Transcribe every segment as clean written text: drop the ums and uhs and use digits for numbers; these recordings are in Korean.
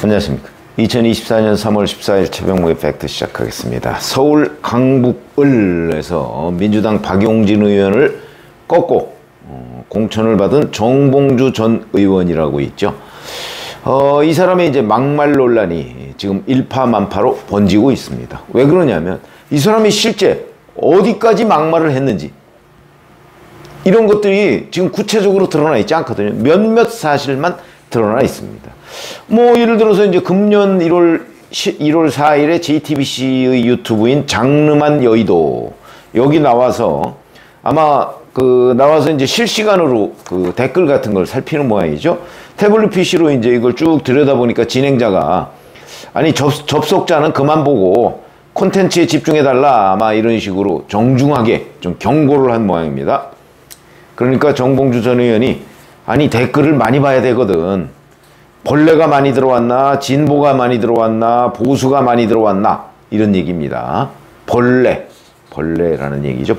안녕하십니까. 2024년 3월 14일 최병무의 팩트 시작하겠습니다. 서울 강북을에서 민주당 박용진 의원을 꺾고 공천을 받은 정봉주 전 의원이라고 있죠. 이 사람의 이제 막말 논란이 지금 일파만파로 번지고 있습니다. 왜 그러냐면 이 사람이 실제 어디까지 막말을 했는지 이런 것들이 지금 구체적으로 드러나 있지 않거든요. 몇몇 사실만 드러나 있습니다. 뭐 예를 들어서 이제 금년 1월 4일에 JTBC의 유튜브인 장르만 여의도 여기 나와서 아마 나와서 이제 실시간으로 댓글 같은 걸 살피는 모양이죠. 태블릿 PC로 이제 이걸 쭉 들여다보니까 진행자가 아니 접속자는 그만 보고 콘텐츠에 집중해달라 아마 이런 식으로 정중하게 좀 경고를 한 모양입니다. 그러니까 정봉주 전 의원이 아니 댓글을 많이 봐야 되거든. 벌레가 많이 들어왔나 진보가 많이 들어왔나 보수가 많이 들어왔나 이런 얘기입니다. 벌레라는 얘기죠.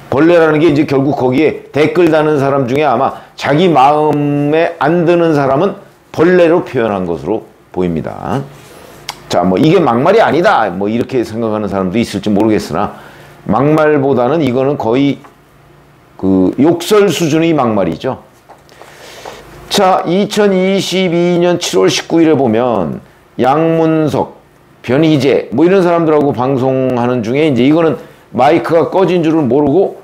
벌레라는 게 이제 결국 거기에 댓글 다는 사람 중에 아마 자기 마음에 안 드는 사람은 벌레로 표현한 것으로 보입니다. 자, 뭐 이게 막말이 아니다 뭐 이렇게 생각하는 사람도 있을지 모르겠으나 막말보다는 이거는 거의 욕설 수준의 막말이죠. 자, 2022년 7월 19일에 보면 양문석, 변희재 뭐 이런 사람들하고 방송하는 중에 이제 이거는 마이크가 꺼진 줄을 모르고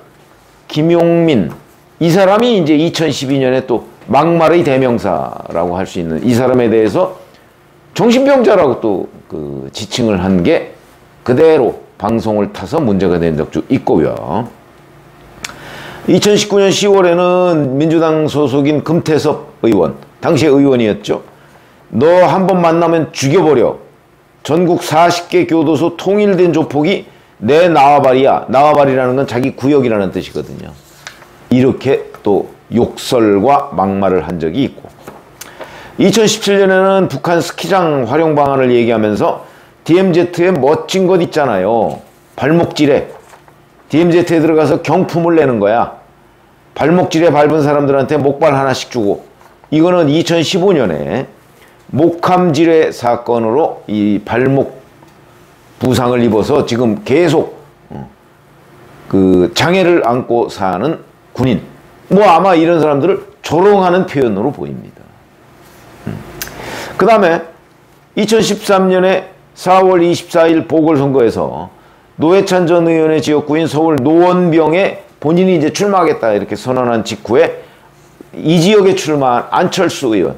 김용민 이 사람이 이제 2012년에 또 막말의 대명사라고 할 수 있는 이 사람에 대해서 정신병자라고 또 지칭을 한 게 그대로 방송을 타서 문제가 된 적도 있고요. 2019년 10월에는 민주당 소속인 금태섭 의원, 당시에 의원이었죠. 너 한 번 만나면 죽여버려. 전국 40개 교도소 통일된 조폭이 내 나와바리야. 나와바리라는 건 자기 구역이라는 뜻이거든요. 이렇게 또 욕설과 막말을 한 적이 있고 2017년에는 북한 스키장 활용 방안을 얘기하면서 DMZ에 멋진 것 있잖아요. 발목질에 DMZ에 들어가서 경품을 내는 거야. 발목질에 밟은 사람들한테 목발 하나씩 주고 이거는 2015년에 목함질의 사건으로 이 발목 부상을 입어서 지금 계속 장애를 안고 사는 군인 뭐 아마 이런 사람들을 조롱하는 표현으로 보입니다. 그 다음에 2013년에 4월 24일 보궐선거에서 노회찬 전 의원의 지역구인 서울 노원병에 본인이 이제 출마하겠다 이렇게 선언한 직후에 이 지역에 출마한 안철수 의원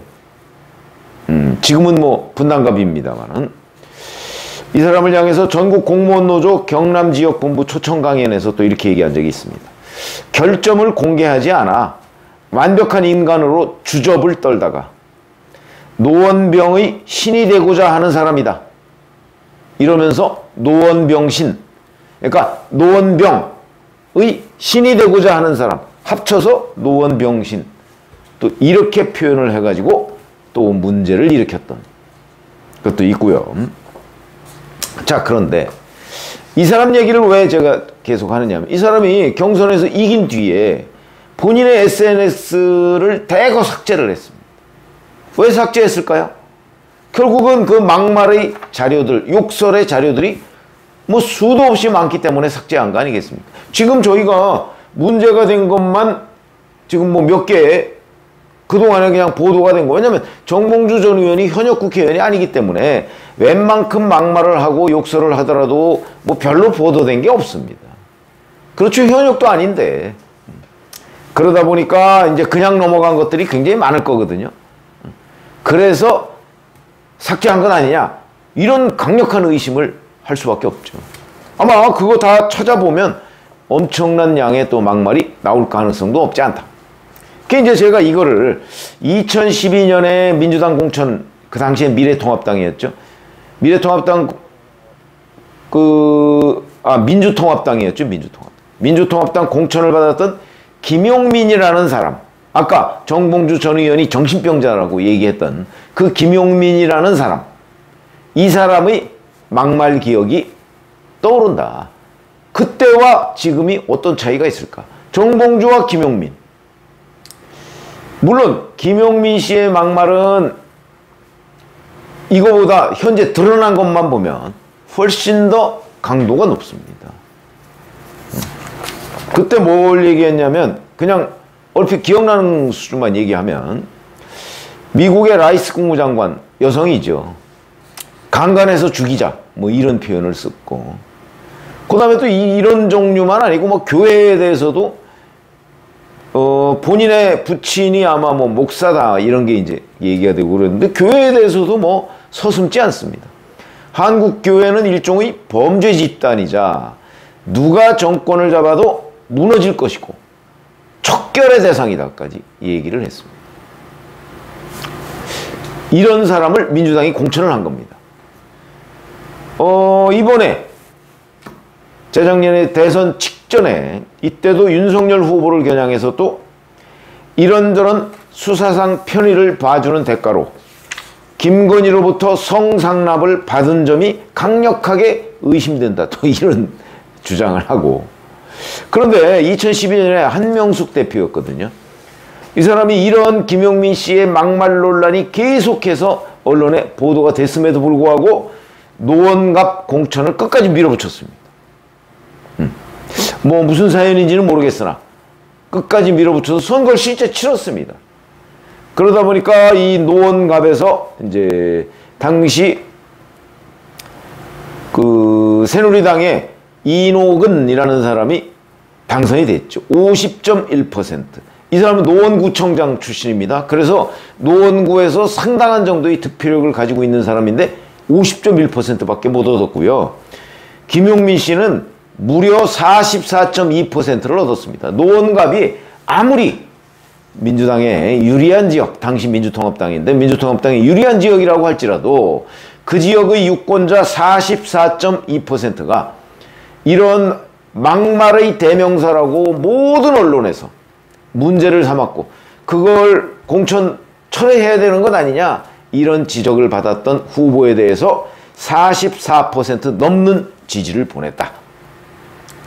지금은 뭐 분당갑입니다만은 이 사람을 향해서 전국 공무원 노조 경남지역본부 초청 강연에서 또 이렇게 얘기한 적이 있습니다. 결점을 공개하지 않아 완벽한 인간으로 주접을 떨다가 노원병의 신이 되고자 하는 사람이다. 이러면서 노원병신 그러니까 노원병의 신이 되고자 하는 사람 합쳐서 노원병신 또 이렇게 표현을 해가지고 또 문제를 일으켰던 것도 있고요. 자, 그런데 이 사람 얘기를 왜 제가 계속 하느냐면 이 사람이 경선에서 이긴 뒤에 본인의 SNS를 대거 삭제를 했습니다. 왜 삭제했을까요? 결국은 그 막말의 자료들, 욕설의 자료들이 뭐 수도 없이 많기 때문에 삭제한 거 아니겠습니까? 지금 저희가 문제가 된 것만 지금 뭐 몇 개 그동안에 그냥 보도가 된 거. 왜냐면 정봉주 전 의원이 현역 국회의원이 아니기 때문에 웬만큼 막말을 하고 욕설을 하더라도 뭐 별로 보도된 게 없습니다. 그렇죠. 현역도 아닌데. 그러다 보니까 이제 그냥 넘어간 것들이 굉장히 많을 거거든요. 그래서 삭제한 건 아니냐. 이런 강력한 의심을 할 수밖에 없죠. 아마 그거 다 찾아보면 엄청난 양의 또 막말이 나올 가능성도 없지 않다. 그 이제 제가 이거를 2012년에 민주당 공천 그 당시에 미래통합당이었죠. 민주통합당이었죠. 민주통합당 공천을 받았던 김용민이라는 사람. 아까 정봉주 전 의원이 정신병자라고 얘기했던 그 김용민이라는 사람. 이 사람의 막말 기억이 떠오른다. 그때와 지금이 어떤 차이가 있을까? 정봉주와 김용민. 물론 김용민 씨의 막말은 이거보다 현재 드러난 것만 보면 훨씬 더 강도가 높습니다. 그때 뭘 얘기했냐면 그냥 얼핏 기억나는 수준만 얘기하면 미국의 라이스 국무장관 여성이죠. 강간해서 죽이자 뭐 이런 표현을 썼고, 그 다음에 또 이런 종류만 아니고 뭐 교회에 대해서도 본인의 부친이 아마 뭐 목사다 이런 게 이제 얘기가 되고 그랬는데 교회에 대해서도 뭐 서슴지 않습니다. 한국 교회는 일종의 범죄 집단이자 누가 정권을 잡아도 무너질 것이고 척결의 대상이다까지 얘기를 했습니다. 이런 사람을 민주당이 공천을 한 겁니다. 이번에 재작년에 대선 직전에 이때도 윤석열 후보를 겨냥해서 또 이런저런 수사상 편의를 봐주는 대가로 김건희로부터 성상납을 받은 점이 강력하게 의심된다. 또 이런 주장을 하고, 그런데 2012년에 한명숙 대표였거든요. 이 사람이 이런 김용민 씨의 막말 논란이 계속해서 언론에 보도가 됐음에도 불구하고 노원갑 공천을 끝까지 밀어붙였습니다. 뭐 무슨 사연인지는 모르겠으나 끝까지 밀어붙여서 선거를 실제 치렀습니다. 그러다 보니까 이 노원갑에서 이제 당시 그 새누리당의 이노근이라는 사람이 당선이 됐죠. 50.1%. 이 사람은 노원구청장 출신입니다. 그래서 노원구에서 상당한 정도의 득표력을 가지고 있는 사람인데 50.1%밖에 못 얻었고요. 김용민 씨는 무려 44.2%를 얻었습니다. 노원갑이 아무리 민주당의 유리한 지역, 당시 민주통합당인데 민주통합당의 유리한 지역이라고 할지라도 그 지역의 유권자 44.2%가 이런 막말의 대명사라고 모든 언론에서 문제를 삼았고 그걸 공천 철회해야 되는 것 아니냐 이런 지적을 받았던 후보에 대해서 44% 넘는 지지를 보냈다.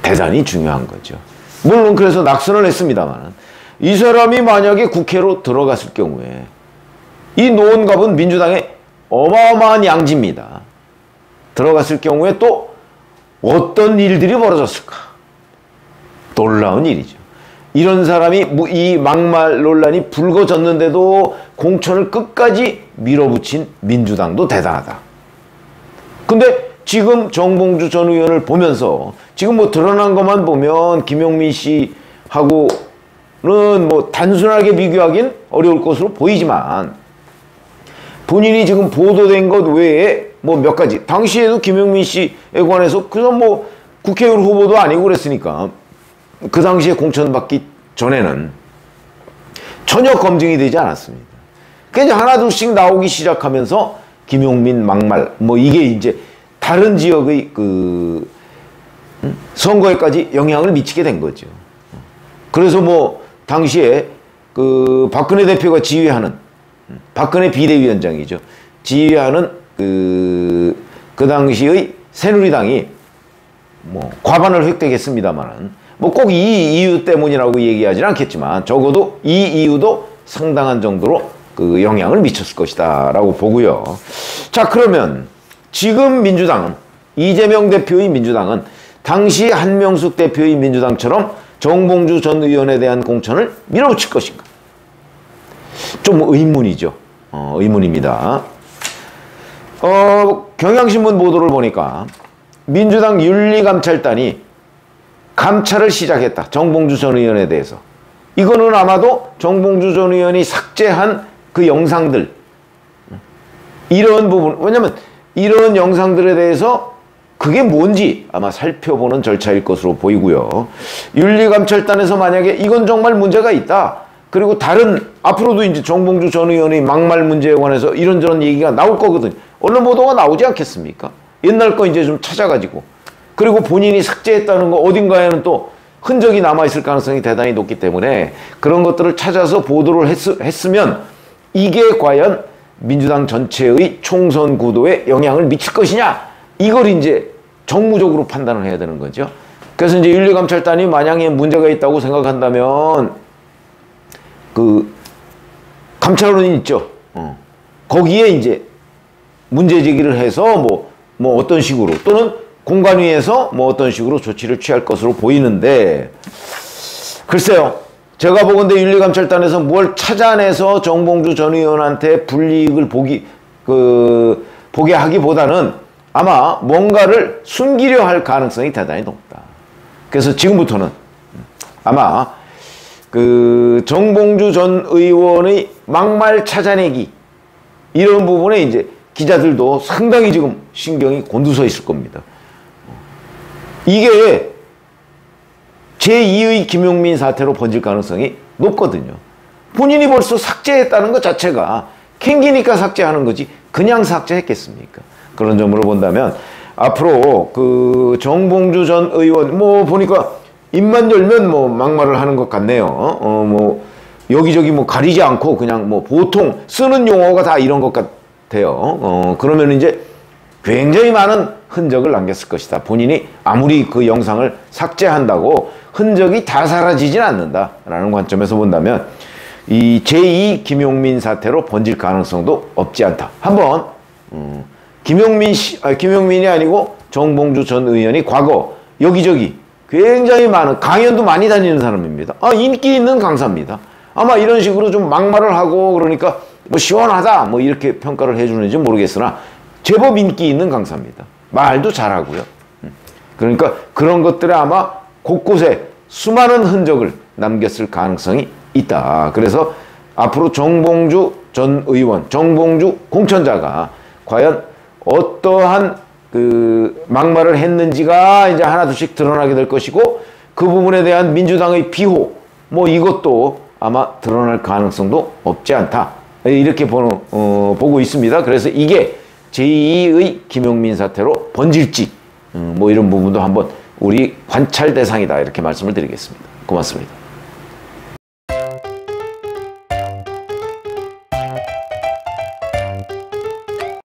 대단히 중요한 거죠. 물론 그래서 낙선을 했습니다만 이 사람이 만약에 국회로 들어갔을 경우에 이 노원갑은 민주당의 어마어마한 양지입니다. 들어갔을 경우에 또 어떤 일들이 벌어졌을까? 놀라운 일이죠. 이런 사람이 이 막말 논란이 불거졌는데도 공천을 끝까지 밀어붙인 민주당도 대단하다. 근데 지금 정봉주 전 의원을 보면서 지금 뭐 드러난 것만 보면 김용민 씨하고는 뭐 단순하게 비교하기는 어려울 것으로 보이지만 본인이 지금 보도된 것 외에 뭐 몇 가지 당시에도 김용민 씨에 관해서 그냥 뭐 국회의원 후보도 아니고 그랬으니까 그 당시에 공천받기 전에는 전혀 검증이 되지 않았습니다. 그냥 하나둘씩 나오기 시작하면서 김용민 막말 뭐 이게 이제 다른 지역의 그 선거에까지 영향을 미치게 된 거죠. 그래서 뭐 당시에 그 박근혜 대표가 지휘하는 박근혜 비대위원장이죠. 지휘하는 그 당시의 새누리당이 뭐 과반을 획득했습니다만은 뭐 꼭 이 이유 때문이라고 얘기하지는 않겠지만 적어도 이 이유도 상당한 정도로 그 영향을 미쳤을 것이다라고 보고요. 자, 그러면 지금 민주당은 이재명 대표의 민주당은 당시 한명숙 대표의 민주당처럼 정봉주 전 의원에 대한 공천을 밀어붙일 것인가? 좀 의문이죠. 의문입니다. 경향신문 보도를 보니까 민주당 윤리감찰단이 감찰을 시작했다. 정봉주 전 의원에 대해서. 이거는 아마도 정봉주 전 의원이 삭제한 그 영상들 이런 부분, 왜냐면 이런 영상들에 대해서 그게 뭔지 아마 살펴보는 절차일 것으로 보이고요. 윤리감찰단에서 만약에 이건 정말 문제가 있다. 그리고 다른 앞으로도 이제 정봉주 전 의원의 막말 문제에 관해서 이런저런 얘기가 나올 거거든요. 언론 보도가 나오지 않겠습니까? 옛날 거 이제 좀 찾아가지고. 그리고 본인이 삭제했다는 거 어딘가에는 또 흔적이 남아있을 가능성이 대단히 높기 때문에 그런 것들을 찾아서 보도를 했으면 이게 과연 민주당 전체의 총선 구도에 영향을 미칠 것이냐? 이걸 이제 정무적으로 판단을 해야 되는 거죠. 그래서 이제 윤리감찰단이 만약에 문제가 있다고 생각한다면 그 감찰원이 있죠. 거기에 이제 문제 제기를 해서 뭐 어떤 식으로 또는 공관위에서 뭐 어떤 식으로 조치를 취할 것으로 보이는데 글쎄요. 제가 보건대 윤리감찰단에서 뭘 찾아내서 정봉주 전 의원한테 불이익을 보게 하기보다는 아마 뭔가를 숨기려 할 가능성이 대단히 높다. 그래서 지금부터는 아마 정봉주 전 의원의 막말 찾아내기 이런 부분에 이제 기자들도 상당히 지금 신경이 곤두서 있을 겁니다. 이게 제2의 김용민 사태로 번질 가능성이 높거든요. 본인이 벌써 삭제했다는 것 자체가 캥기니까 삭제하는 거지 그냥 삭제했겠습니까? 그런 점으로 본다면 앞으로 정봉주 전 의원 보니까 입만 열면 막말을 하는 것 같네요. 여기저기 가리지 않고 그냥 보통 쓰는 용어가 다 이런 것 같아요. 그러면 이제 굉장히 많은 흔적을 남겼을 것이다. 본인이 아무리 그 영상을 삭제한다고 흔적이 다 사라지진 않는다라는 관점에서 본다면 이 제2 김용민 사태로 번질 가능성도 없지 않다. 한번 김용민이 아니고 정봉주 전 의원이 과거 여기저기 굉장히 많은 강연도 많이 다니는 사람입니다. 인기 있는 강사입니다. 아마 이런 식으로 좀 막말을 하고 그러니까 시원하다 이렇게 평가를 해주는지 모르겠으나 제법 인기 있는 강사입니다. 말도 잘하고요. 그러니까 그런 것들에 아마 곳곳에 수많은 흔적을 남겼을 가능성이 있다. 그래서 앞으로 정봉주 전 의원, 정봉주 공천자가 과연 어떠한 막말을 했는지가 이제 하나둘씩 드러나게 될 것이고 그 부분에 대한 민주당의 비호 이것도 아마 드러날 가능성도 없지 않다. 이렇게 보고 있습니다. 그래서 이게 제2의 김용민 사태로 번질지 이런 부분도 한번 우리 관찰 대상이다 이렇게 말씀을 드리겠습니다. 고맙습니다.